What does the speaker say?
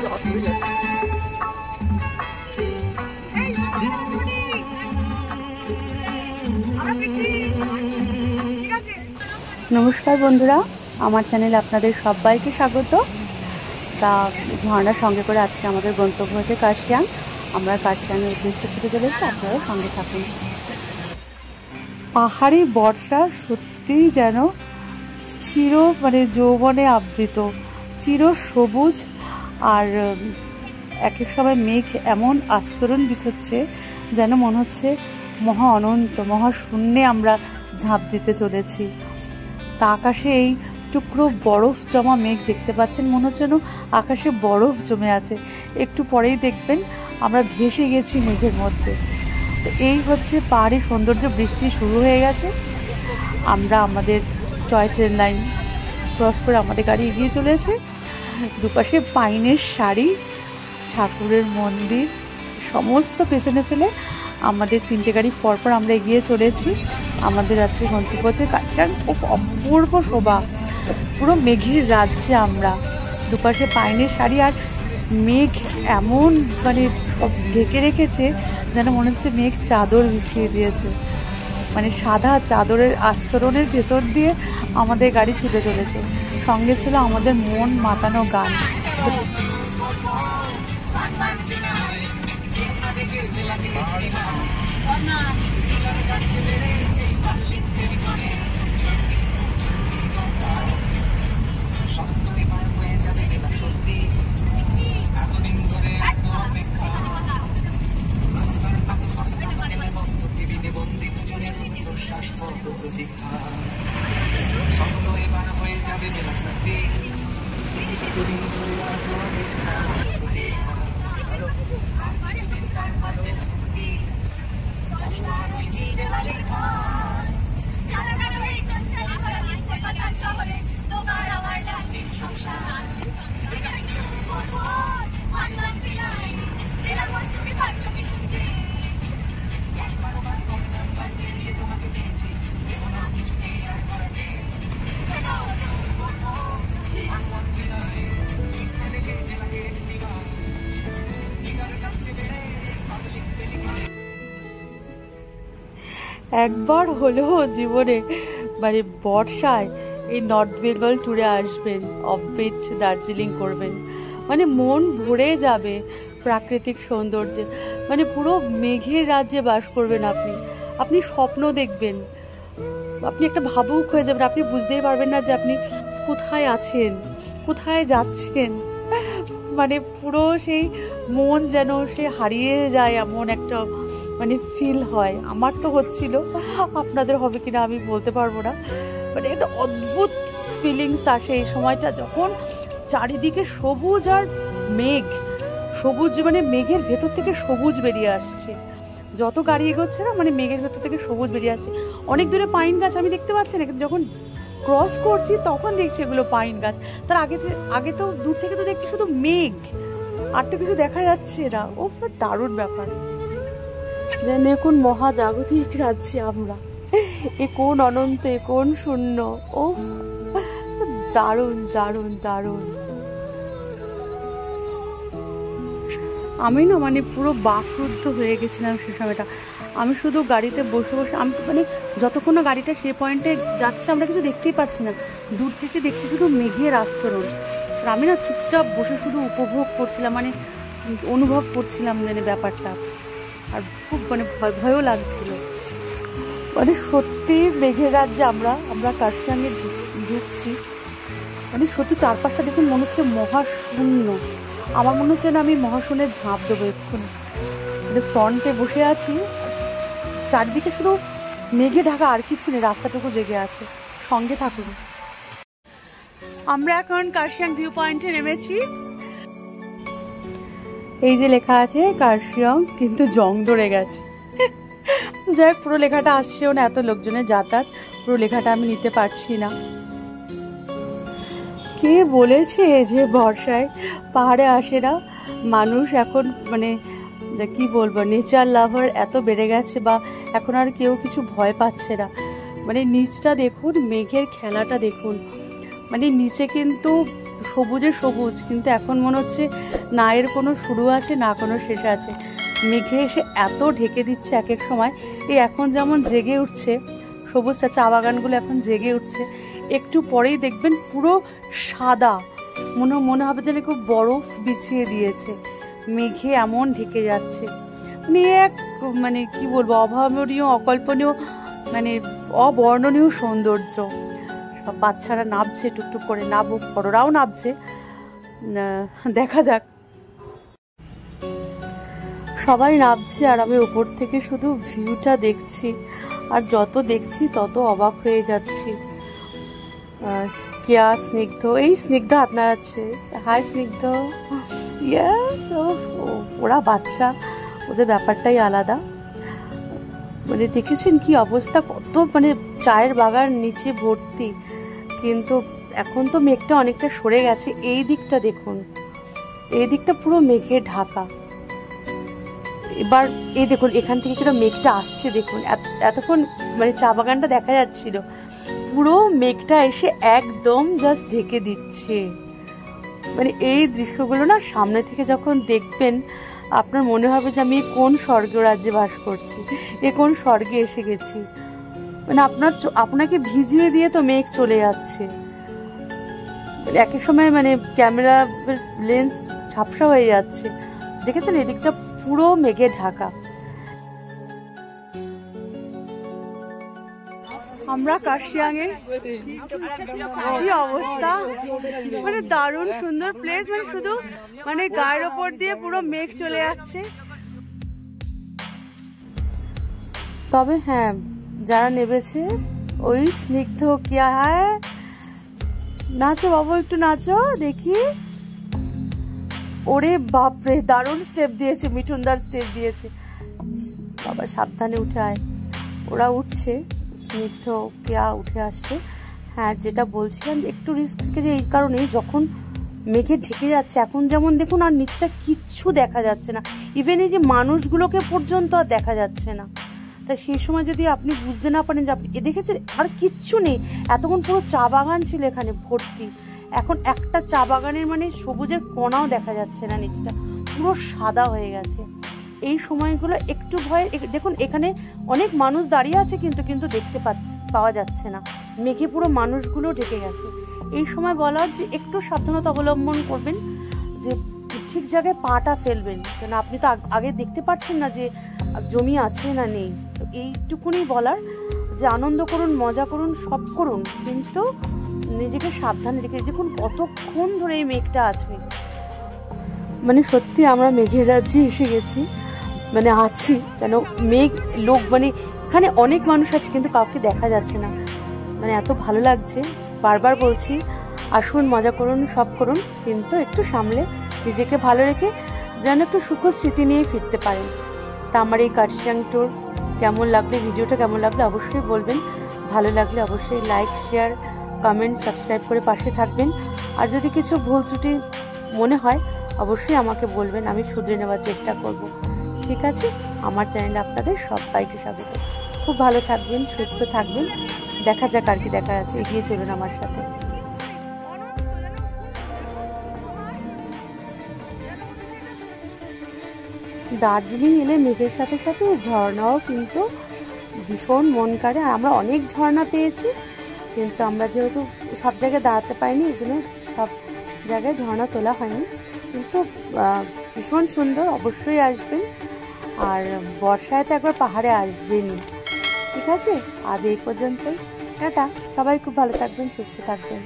নমস্কার বন্ধুরা, আমার চ্যানেলে আপনাদের সবাইকে স্বাগত। তা ঝর্ণার সঙ্গে করে আজকে আমাদের গন্তব্য হচ্ছে কার্শিয়াং। আমরা কার্শিয়াংয়ের উদ্দেশ্যে ছুটে চলেছি, আপনারা সঙ্গে থাকুন। পাহাড়ি বর্ষা সত্যিই যেন যৌবনে আবৃত, চির সবুজ। আর এক এক সময় মেঘ এমন আস্তরণ বিছচ্ছে যেন মনে হচ্ছে মহা অনন্ত, মহাশূন্যে আমরা ঝাঁপ দিতে চলেছি। তা আকাশে এই টুকরো বরফ জমা মেঘ দেখতে পাচ্ছেন, মনে হচ্ছে যেন আকাশে বরফ জমে আছে। একটু পরেই দেখবেন আমরা ভেসে গেছি মেঘের মধ্যে। তো এই হচ্ছে পাহাড়ি সৌন্দর্য। বৃষ্টি শুরু হয়ে গেছে। আমরা আমাদের টয় ট্রেন লাইন ক্রস করে আমাদের গাড়ি এগিয়ে চলেছে। দুপাশে পাইনের সারি, ঠাকুরের মন্দির সমস্ত পেছনে ফেলে আমাদের তিনটে গাড়ি পরপর আমরা এগিয়ে চলেছি। আমাদের আজকে গন্তব্য হচ্ছে কার্শিয়াং। খুব অপূর্ব শোভা, পুরো মেঘের রাজ্যে আমরা। দুপাশে পাইনের সারি আর মেঘ এমন সব ঢেকে রেখেছে যেন মনে হচ্ছে মেঘ চাদর বিছিয়ে দিয়েছে। সাদা চাদরের আস্তরণের ভেতর দিয়ে আমাদের গাড়ি ছুটে চলেছে। সঙ্গে ছিল আমাদের মন মাতানো গান। একবার হলেও জীবনে বর্ষায় এই নর্থ বেঙ্গল ট্যুরে আসবেন, অফবিট দার্জিলিং করবেন। মন ভরে যাবে প্রাকৃতিক সৌন্দর্যে। পুরো মেঘের রাজ্যে বাস করবেন আপনি স্বপ্ন দেখবেন। আপনি একটা ভাবুক হয়ে যাবেন। আপনি বুঝতেই পারবেন না যে আপনি কোথায় আছেন, কোথায় যাচ্ছেন। পুরো সেই মন যেন সে হারিয়ে যায়, এমন একটা ফিল হয়। আমার তো হচ্ছিল, আপনাদের হবে কিনা আমি বলতে পারবো না। একটা অদ্ভুত ফিলিংস আসে এই সময়টা, যখন চারিদিকে সবুজ আর মেঘ। সবুজ মেঘের ভেতর থেকে সবুজ বেরিয়ে আসছে। যত গাড়ি এগোচ্ছে না মেঘের ভেতর থেকে সবুজ বেরিয়ে আসছে। অনেক দূরে পাইন গাছ আমি দেখতে পাচ্ছি না, কিন্তু যখন ক্রস করছি তখন দেখছি এগুলো পাইন গাছ। তার আগে তো দূর থেকে তো দেখছি শুধু মেঘ, আর তো কিছু দেখা যাচ্ছে না। ও দারুণ ব্যাপার। যেন কোন মহাজাগতিক রাজ্যে আমরা, এ কোন অনন্ত, এ কোন শূন্য। ও দারুণ দারুণ দারুণ। আমি না পুরো বাকরুদ্ধ হয়ে গেছিলাম সে সময়টা। আমি শুধু গাড়িতে বসে বসে, আমি তো যতক্ষণ না গাড়িটা সে পয়েন্টে যাচ্ছে আমরা কিছু দেখতেই পাচ্ছি না। দূর থেকে দেখছি শুধু মেঘের আস্তরণ। আর আমি না চুপচাপ বসে শুধু উপভোগ করছিলাম, অনুভব করছিলাম ব্যাপারটা। আর খুব ভয় ভয়ও লাগছিল। সত্যি মেঘের রাজ্যে আমরা কার্শিয়াংয়ে ঢুকছি। সত্যি চারপাশটা দেখুন, মনে হচ্ছে মহাশূন্য। আমার মনে হচ্ছে না আমি মহাশূন্যে ঝাঁপ দেবো এক্ষুনি। ফ্রন্টে বসে আছি, চারদিকে শুধু মেঘে ঢাকা, আর কিছু নেই, রাস্তাটুকু জেগে আছে। সঙ্গে থাকুন। আমরা এখন কার্শিয়াং ভিউ পয়েন্টে নেমেছি। এই যে লেখা আছে কার্শিয়াং, কিন্তু জং ধরে গেছে। যাই হোক, পুরো লেখাটা আসছেও না, এত লোকজনের যাতায়াত, পুরো লেখাটা আমি নিতে পারছি না। কে বলেছে যে বর্ষায় পাহাড়ে আসে না মানুষ? এখন কি বলবো, নেচার লাভার এত বেড়ে গেছে, বা এখন আর কেউ কিছু ভয় পাচ্ছে না। নিচটা দেখুন, মেঘের খেলাটা দেখুন। নিচে কিন্তু সবুজে সবুজ, কিন্তু এখন মনে হচ্ছে না এর কোনো শুরু আছে না কোনো শেষ আছে। মেঘে এসে এত ঢেকে দিচ্ছে এক এক সময়। এই এখন যেমন জেগে উঠছে সবুজটা, চা বাগানগুলো এখন জেগে উঠছে, একটু পরেই দেখবেন পুরো সাদা, মনে হবে যেন খুব বরফ বিছিয়ে দিয়েছে। মেঘে এমন ঢেকে যাচ্ছে, মানে এক মানে কি বলবো, অভাবনীয়, অকল্পনীয়, মানে অবর্ণনীয় সৌন্দর্য। সব বাচ্চারা নামছে টুকটুক করে, নামুক, বড়রাও নামছে, দেখা যাক। সবাই নামছে আর আমি উপর থেকে শুধু ভিউটা দেখছি, আর যত দেখছি তত অবাক হয়ে যাচ্ছি। কিয়া, স্নিগ্ধ, এই স্নিগ্ধ হাত নাড়াচ্ছে, হাই স্নিগ্ধ। ইয়েস, ওরা বাচ্চা, ওদের ব্যাপারটাই আলাদা। মানে দেখেছেন কি অবস্থা, কত মানে চায়ের বাগান নিচে ভর্তি, কিন্তু এখন তো মেঘটা অনেকটা সরে গেছে। এই দিকটা দেখুন, এই দিকটা পুরো মেঘে ঢাকা। এবার এই দেখুন এখান থেকে কিরকম মেঘটা আসছে দেখুন, এতক্ষণ মানে চা বাগানটা দেখা যাচ্ছিল, পুরো মেঘটা এসে একদম জাস্ট ঢেকে দিচ্ছে। মানে এই দৃশ্যগুলো না সামনে থেকে যখন দেখবেন আপনার মনে হবে যে আমি কোন স্বর্গ রাজ্যে বাস করছি, কোন স্বর্গে এসে গেছি। মানে আপনাকে ভিজিয়ে দিয়ে তো মেঘ চলে যাচ্ছে। এক এক সময় মানে ক্যামেরা লেন্স ঝাপসা হয়ে যাচ্ছে। দেখেছেন এদিকটা পুরো মেঘে ঢাকা। আমরা কার্শিয়াংয়ে, কি অবস্থা, মানে দারুণ সুন্দর প্লেস, মানে শুধু মানে গায়ের ওপর দিয়ে পুরো মেঘ চলে যাচ্ছে। তবে হ্যাঁ, যারা নেমেছে ওই স্নিগ্ধ, কিয়া, হ্যাঁ নাচো বাবু, একটু নাচো দেখি। ওরে বাপরে, দারুণ স্টেপ দিয়েছে, মিঠুনদার স্টেপ দিয়েছে। বাবা সাবধানে উঠে আয়। ওরা উঠছে, স্নিগ্ধ, কিয়া উঠে আসছে। হ্যাঁ, যেটা বলছিলাম একটু রিস্ক থেকে, যে এই কারণে যখন মেঘে ঢেকে যাচ্ছে, এখন যেমন দেখুন আর নিচটা কিচ্ছু দেখা যাচ্ছে না, ইভেন এই যে মানুষগুলোকে পর্যন্ত আর দেখা যাচ্ছে না। তা সেই সময় যদি আপনি বুঝতে না পারেন যে আপনি দেখেছেন আর কিচ্ছু নেই, এতক্ষণ পুরো চা বাগান ছিল এখানে ভর্তি, এখন একটা চা বাগানের মানে সবুজের কোনাও দেখা যাচ্ছে না, নিচটা পুরো সাদা হয়ে গেছে। এই সময়গুলো একটু ভয়। দেখুন এখানে অনেক মানুষ দাঁড়িয়ে আছে, কিন্তু দেখতে পাওয়া যাচ্ছে না, মেঘে পুরো মানুষগুলো ঢেকে গেছে। এই সময় বলার যে একটু সাবধানতা অবলম্বন করবেন, যে ঠিক জায়গায় পাটা ফেলবেন, কেন আপনি তো আগে দেখতে পাচ্ছেন না যে জমি আছে না নেই। তো এইটুকুনি বলার যে আনন্দ করুন, মজা করুন, সব করুন, কিন্তু নিজেকে সাবধানে রেখে। দেখুন কতক্ষণ ধরে এই মেঘটা আছে, মানে সত্যি আমরা মেঘের রাজ্যে এসে গেছি, মানে আছি। কেন মেঘ, লোক, মানে এখানে অনেক মানুষ আছে কিন্তু কাউকে দেখা যাচ্ছে না, মানে এত ভালো লাগছে। বারবার বলছি আসুন, মজা করুন, সব করুন, কিন্তু একটু সামলে নিজেকে ভালো রেখে যেন একটু সুখ স্মৃতি নিয়ে ফিরতে পারেন। তা আমার এই কার্শিয়াং ট্যুর কেমন লাগলে, ভিডিওটা কেমন লাগলে অবশ্যই বলবেন। ভালো লাগলে অবশ্যই লাইক, শেয়ার, কমেন্ট, সাবস্ক্রাইব করে পাশে থাকবেন। আর যদি কিছু ভুল ত্রুটি মনে হয় অবশ্যই আমাকে বলবেন, আমি শুধরে নেওয়ার চেষ্টা করব। ঠিক আছে, আমার চ্যানেলে আপনাদের সবাইকে স্বাগত। খুব ভালো থাকবেন, সুস্থ থাকবেন, দেখা যাক আর কি দেখা আছে, এগিয়ে চলুন আমার সাথে। দার্জিলিং এলে মেঘের সাথে সাথে ঝর্ণাও কিন্তু ভীষণ মন কাড়ে। আর আমরা অনেক ঝর্ণা পেয়েছি, কিন্তু আমরা যেহেতু সব জায়গায় দাঁড়াতে পারিনি, এই জন্য সব জায়গায় ঝর্ণা তোলা হয়নি, কিন্তু ভীষণ সুন্দর। অবশ্যই আসবেন, আর বর্ষায় তো একবার পাহাড়ে আসবেনই। ঠিক আছে, আজ এই পর্যন্তই, টাটা। সবাই খুব ভালো থাকবেন, সুস্থ থাকবেন।